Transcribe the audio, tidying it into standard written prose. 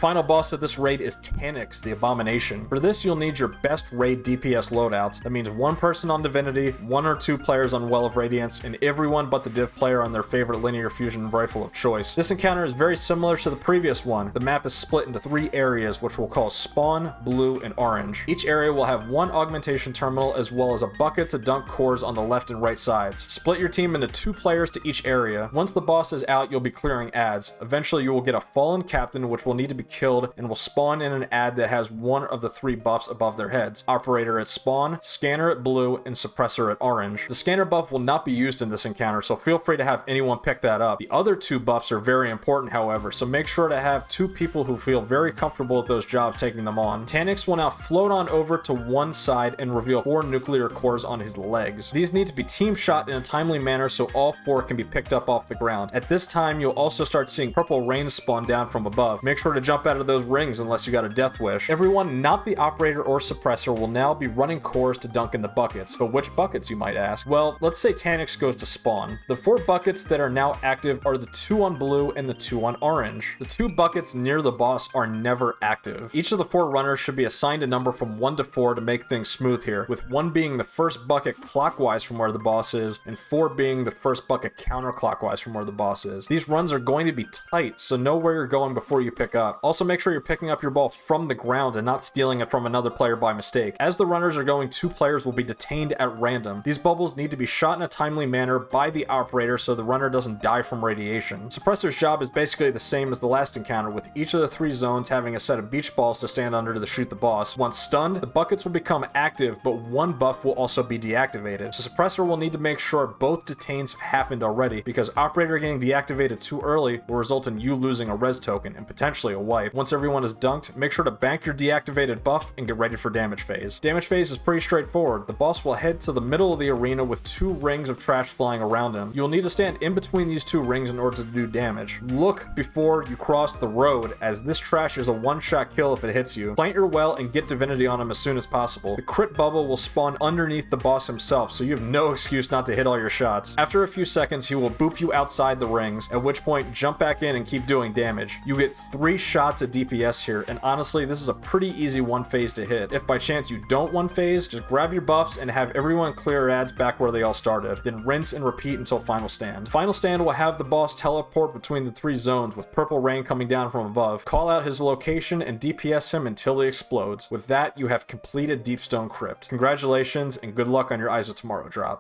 final boss of this raid is Taniks the Abomination. For this, you'll need your best raid DPS loadouts. That means one person on Divinity, 1 or 2 players on Well of Radiance, and everyone but the Div player on their favorite linear fusion rifle of choice. This encounter is very similar to the previous one. The map is split into 3 areas, which we'll call Spawn, Blue, and Orange. Each area will have 1 augmentation terminal as well as a bucket to dunk cores on the left and right sides. Split your team into 2 players to each area. Once the boss is out, you'll be clearing ads. Eventually, you will get a fallen captain, which will need to be killed and will spawn in an ad that has one of the 3 buffs above their heads. Operator at spawn, scanner at blue, and suppressor at orange. The scanner buff will not be used in this encounter, so feel free to have anyone pick that up. The other 2 buffs are very important, however, so make sure to have 2 people who feel very comfortable with those jobs taking them on. Taniks will now float on over to one side and reveal 4 nuclear cores on his legs. These need to be team shot in a timely manner so all 4 can be picked up off the ground. At this time, you'll also start seeing purple rain spawn down from above. Make sure to jump out of those rings unless you got a death wish. Everyone not the operator or suppressor will now be running cores to dunk in the buckets. But which buckets, you might ask? Well, let's say Taniks goes to spawn. The 4 buckets that are now active are the 2 on blue and the 2 on orange. The 2 buckets near the boss are never active. Each of the 4 runners should be assigned a number from 1 to 4 to make things smooth here, with 1 being the first bucket clockwise from where the boss is, and 4 being the first bucket counterclockwise from where the boss is. These runs are going to be tight, so know where you're going before you pick up. Also, make sure you're picking up your ball from the ground and not stealing it from another player by mistake. As the runners are going, 2 players will be detained at random. These bubbles need to be shot in a timely manner by the operator so the runner doesn't die from radiation. Suppressor's job is basically the same as the last encounter, with each of the 3 zones having a set of beach balls to stand under to shoot the boss. Once stunned, the buckets will become active, but 1 buff will also be deactivated. So Suppressor will need to make sure both detains have happened already, because operator getting deactivated too early will result in you losing a res token and potentially a wipe. Once everyone is dunked, make sure to bank your deactivated buff and get ready for damage phase. Damage phase is pretty straightforward. The boss will head to the middle of the arena with 2 rings of trash flying around him. You'll need to stand in between these 2 rings in order to do damage. Look before you cross the road, as this trash is a 1-shot kill if it hits you. Plant your well and get divinity on him as soon as possible. The crit bubble will spawn underneath the boss himself, so you have no excuse not to hit all your shots. After a few seconds, he will boop you outside the rings, at which point jump back in and keep doing damage. You get 3 shots at DPS here, and honestly, this is a pretty easy 1 phase to hit. If by chance you don't 1 phase, just grab your buffs and have everyone clear ads back where they all started. Then rinse and repeat until final stand. Final stand will have the boss teleport between the 3 zones with purple rain coming down from above. Call out his location and DPS him until he explodes. With that, you have completed Deep Stone Crypt. Congratulations and good luck on your Eyes of Tomorrow drop.